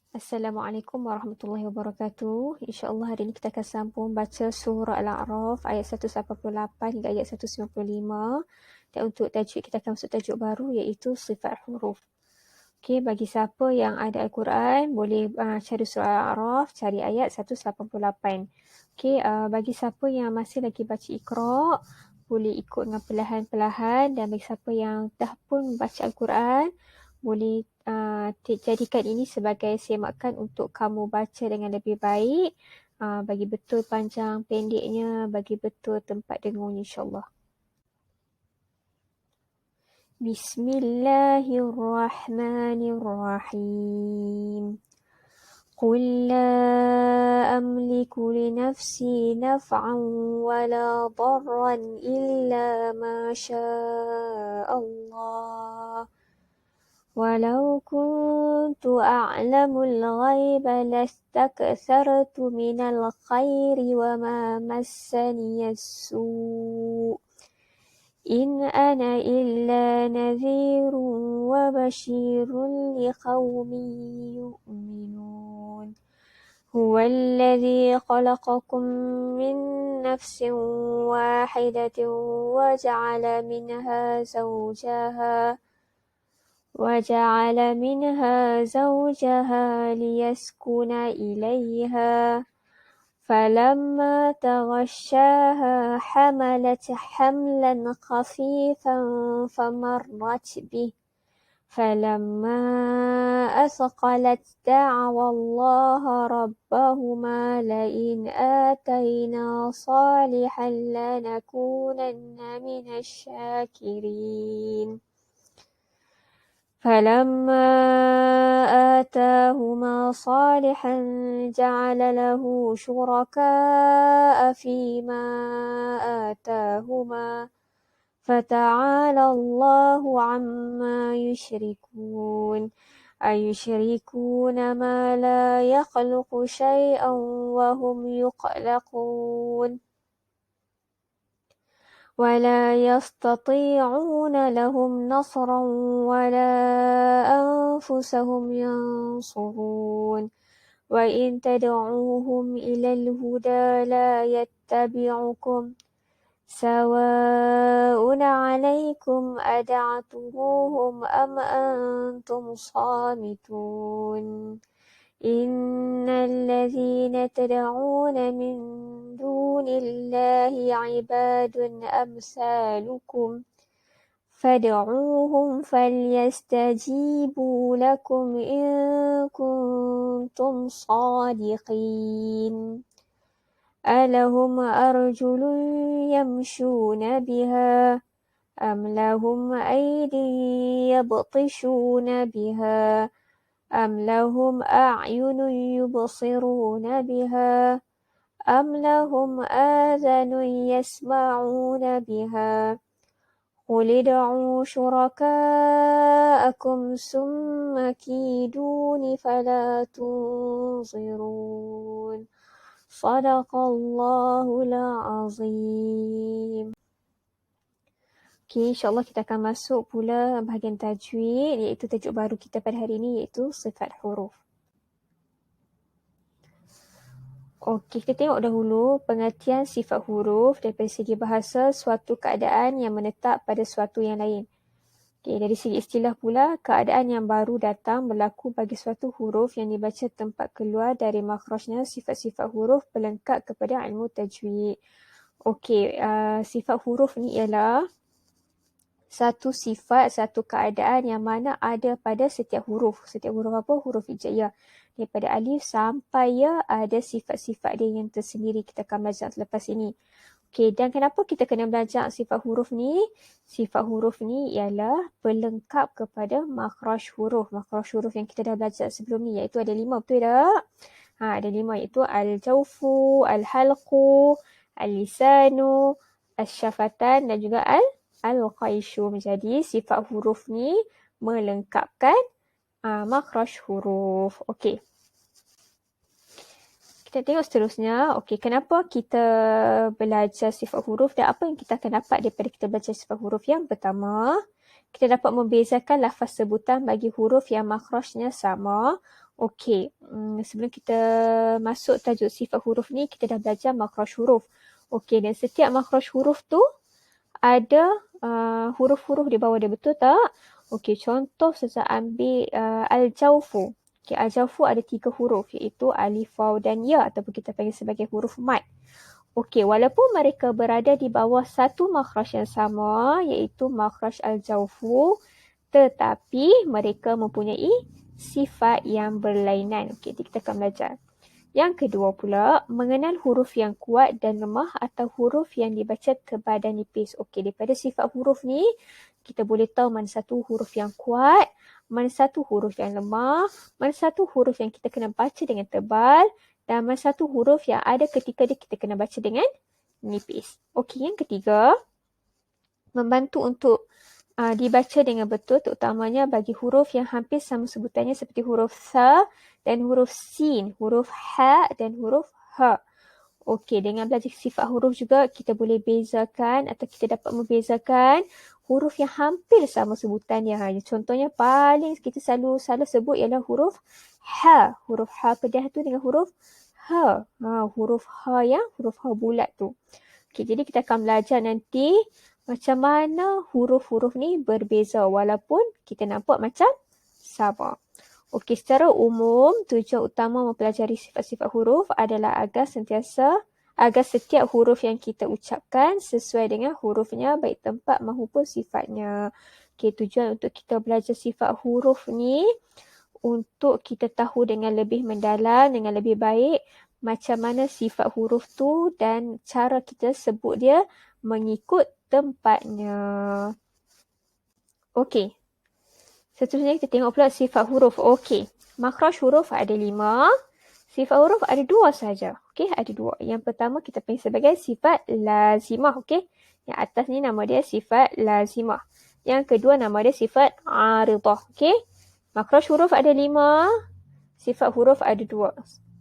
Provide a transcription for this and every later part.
Assalamualaikum warahmatullahi wabarakatuh. InsyaAllah hari ini kita akan sambung baca surah Al-A'raf ayat 188 hingga ayat 195. Dan untuk tajuk kita akan masuk tajuk baru iaitu sifat huruf. Okey, bagi siapa yang ada Al-Quran boleh cari surah Al-A'raf, cari ayat 188. Okey, bagi siapa yang masih lagi baca Iqra, boleh ikut dengan perlahan-perlahan, dan bagi siapa yang dah pun baca Al-Quran, boleh jadikan ini sebagai semakan untuk kamu baca dengan lebih baik, bagi betul panjang pendeknya, bagi betul tempat dengungnya, insyaAllah. Bismillahirrahmanirrahim. قل لا أملك لنفسي نفعا ولا ضرا إلا ما شاء الله ولو كنت أعلم الغيب لاستكثرت من الخير وما مسني السوء إن أنا إلا نذير وبشير لقوم يؤمنون هو الذي خلقكم من نفس واحدة وجعل منها زوجها ليسكن إليها فلما تغشاها حملت حملا خفيفا فمرت به فلما أثقلت دعوا الله ربهما لئن آتينا صالحا لنكونن من الشاكرين فلما آتاهما صالحا جعل له شركاء فيما آتاهما فتعالى الله عما يشركون أيشركون ما لا يخلق شيئا وهم يخلقون ولا يستطيعون لهم نصرا ولا أنفسهم ينصرون وإن تدعوهم إلى الهدى لا يتبعكم سواء عليكم أدعتموهم أم أنتم صامتون إن الذين تدعون من دون الله عباد أمثالكم فادعوهم فليستجيبوا لكم إن كنتم صادقين ألهم أرجل يمشون بها أم لهم أيدي يبطشون بها أم لهم أعين يبصرون بها أم لهم آذان يسمعون بها قل ادعوا شركاءكم ثم كيدون فلا تنظرون صدق الله العظيم. Okay, insyaAllah kita akan masuk pula bahagian tajwid, iaitu tajuk baru kita pada hari ini, iaitu sifat huruf. Okey, kita tengok dahulu pengertian sifat huruf daripada segi bahasa, suatu keadaan yang menetap pada suatu yang lain. Okey, dari segi istilah pula, keadaan yang baru datang berlaku bagi suatu huruf yang dibaca tempat keluar dari makhrajnya. Sifat-sifat huruf pelengkap kepada ilmu tajwid. Okey, sifat huruf ni ialah satu sifat, satu keadaan yang mana ada pada setiap huruf. Setiap huruf apa? Huruf hijaiyah. Daripada alif sampai ya ada sifat-sifat dia yang tersendiri. Kita akan belajar selepas ini. Okey, dan kenapa kita kena belajar sifat huruf ni? Sifat huruf ni ialah pelengkap kepada makhraj huruf. Makhraj huruf yang kita dah belajar sebelum ni, iaitu ada 5, betul tak? Ada 5, iaitu al-jawfu, al-halqu, al-lisanu, al-syafatan dan juga al-qaishu. Jadi sifat huruf ni melengkapkan makhraj huruf. Okey. Kita tengok seterusnya. Okey, kenapa kita belajar sifat huruf dan apa yang kita akan dapat daripada kita belajar sifat huruf? Yang pertama, kita dapat membezakan lafaz sebutan bagi huruf yang makhrajnya sama Okey, sebelum kita masuk tajuk sifat huruf ni, kita dah belajar makhraj huruf. Okey, dan setiap makhraj huruf tu ada huruf-huruf di bawah dia, betul tak? Okey, contoh saya ambil al-jawfu. Okey, al-jawfu ada 3 huruf iaitu alif, waw dan ya ataupun kita panggil sebagai huruf mad. Okey, walaupun mereka berada di bawah satu makhraj yang sama iaitu makhraj al-jawfu, tetapi mereka mempunyai sifat yang berlainan. Okey, kita akan belajar. Yang kedua pula, mengenal huruf yang kuat dan lemah atau huruf yang dibaca tebal dan nipis. Okey, daripada sifat huruf ni, kita boleh tahu mana satu huruf yang kuat, mana satu huruf yang lemah, mana satu huruf yang kita kena baca dengan tebal, dan mana satu huruf yang ada ketika kita kena baca dengan nipis. Okey, yang ketiga, membantu untuk dibaca dengan betul, terutamanya bagi huruf yang hampir sama sebutannya seperti huruf sa dan huruf sin, huruf ha dan huruf ha. Okey, dengan belajar sifat huruf juga kita boleh bezakan atau kita dapat membezakan huruf yang hampir sama sebutannya. Contohnya paling kita selalu sebut ialah huruf ha. Huruf ha pedas tu dengan huruf ha. Huruf ha yang huruf ha bulat tu. Okey, jadi kita akan belajar nanti macam mana huruf-huruf ni berbeza walaupun kita nampak macam sama. Okey, secara umum tujuan utama mempelajari sifat-sifat huruf adalah agar setiap huruf yang kita ucapkan sesuai dengan hurufnya baik tempat maupun sifatnya. Okey, tujuan untuk kita belajar sifat huruf ni untuk kita tahu dengan lebih mendalam, dengan lebih baik macam mana sifat huruf tu dan cara kita sebut dia mengikut tempatnya. Okey. Seterusnya kita tengok pula sifat huruf. Okey. Makhraj huruf ada 5. Sifat huruf ada 2 saja. Okey, ada 2. Yang pertama kita panggil sebagai sifat lazimah. Okey. Yang atas ni nama dia sifat lazimah. Yang kedua nama dia sifat aridah. Okey. Makhraj huruf ada 5. Sifat huruf ada 2.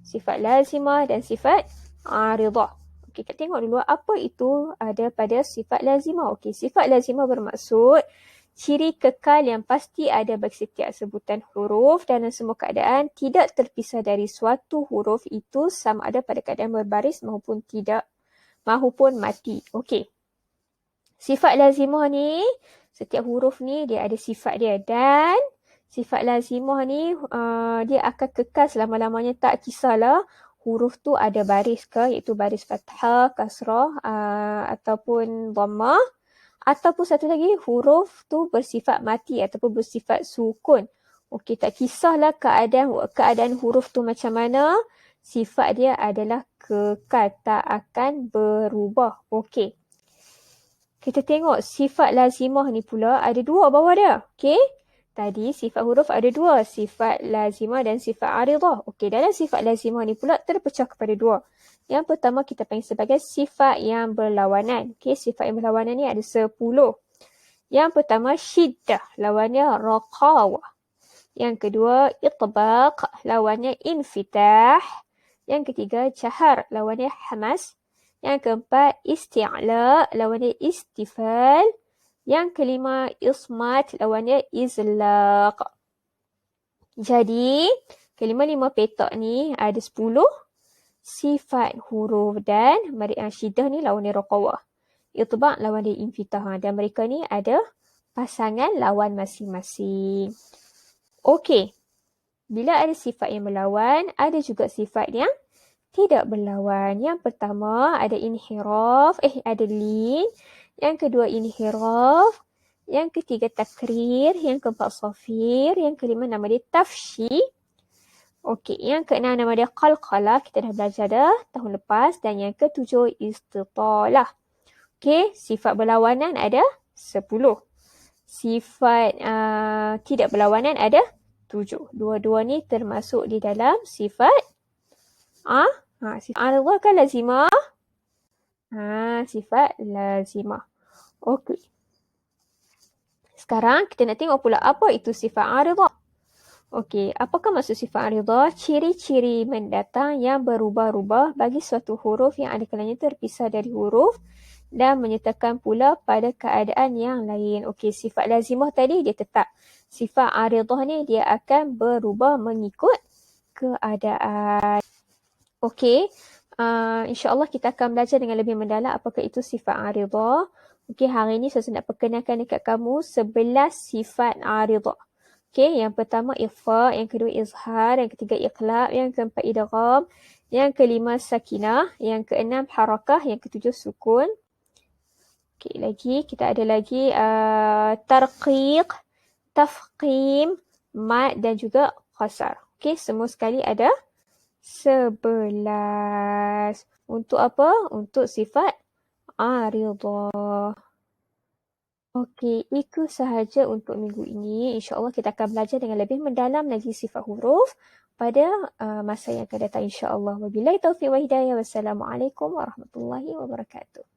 Sifat lazimah dan sifat aridah. Okey, kita tengok dulu apa itu ada pada sifat lazimah. Okey, sifat lazimah bermaksud ciri kekal yang pasti ada bagi setiap sebutan huruf dalam semua keadaan tidak terpisah dari suatu huruf itu sama ada pada keadaan berbaris maupun tidak maupun mati. Okey. Sifat lazimah ni, setiap huruf ni dia ada sifat dia dan sifat lazimah ni dia akan kekal selama-lamanya, tak kisahlah huruf tu ada baris ke, iaitu baris fathah, kasrah ataupun dhammah, ataupun satu lagi huruf tu bersifat mati ataupun bersifat sukun. Okey, tak kisahlah keadaan huruf tu macam mana, sifat dia adalah kekal, tak akan berubah. Okey. Kita tengok sifat lazimah ni pula ada 2 bawah dia. Okey. Tadi sifat huruf ada 2, sifat lazimah dan sifat aridah. Okey, dalam sifat lazimah ni pula terpecah kepada 2. Yang pertama kita panggil sebagai sifat yang berlawanan. Okey, sifat yang berlawanan ni ada 10. Yang pertama syiddah, lawannya raqawah. Yang kedua itbaq, lawannya infitah. Yang ketiga jahar, lawannya hamas. Yang keempat isti'la, lawannya istifal. Yang kelima, ismat, lawannya izlaq. Jadi, kelima-lima petak ni ada 10 sifat huruf dan syiddah ni lawannya raqawah. Itbaq lawannya infitah. Dan mereka ni ada pasangan lawan masing-masing. Okey. Bila ada sifat yang berlawan, ada juga sifat yang tidak berlawan. Yang pertama ada inhiraf, ada lin. Yang kedua inhiraf, yang ketiga takrir, yang keempat safir, yang kelima nama dia tafshi. Okey, yang keenam nama dia qalqalah, kita dah belajar dah tahun lepas, dan yang ketujuh istitalah. Okey, sifat berlawanan ada 10. Sifat tidak berlawanan ada 7. Dua-dua ni termasuk di dalam sifat sifat aridah kan lazimah? Sifat lazimah. Okey. Sekarang kita nak tengok pula apa itu sifat aridah. Okey, apakah maksud sifat aridah? Ciri-ciri mendatang yang berubah-ubah bagi suatu huruf yang ada kalanya terpisah dari huruf dan menyertakan pula pada keadaan yang lain. Okey, sifat lazimah tadi dia tetap. Sifat aridah ni dia akan berubah mengikut keadaan. Okey, insyaAllah kita akan belajar dengan lebih mendalam apakah itu sifat aridah. Okey, hari ini saya nak perkenalkan dekat kamu 11 sifat aridah. Okey, yang pertama ikhfa, yang kedua izhar, yang ketiga iqlab, yang keempat idgham, yang kelima sakinah, yang keenam harakah, yang ketujuh sukun. Okey, kita ada lagi tarqiq, tafkhim, mad dan juga qasar. Okey, semua sekali ada 11. Untuk apa? Untuk sifat aridah. Okey, itu sahaja untuk minggu ini. InsyaAllah kita akan belajar dengan lebih mendalam lagi sifat huruf pada masa yang akan datang insyaAllah. Wabillahi taufiq wa hidayah. Wassalamualaikum warahmatullahi wabarakatuh.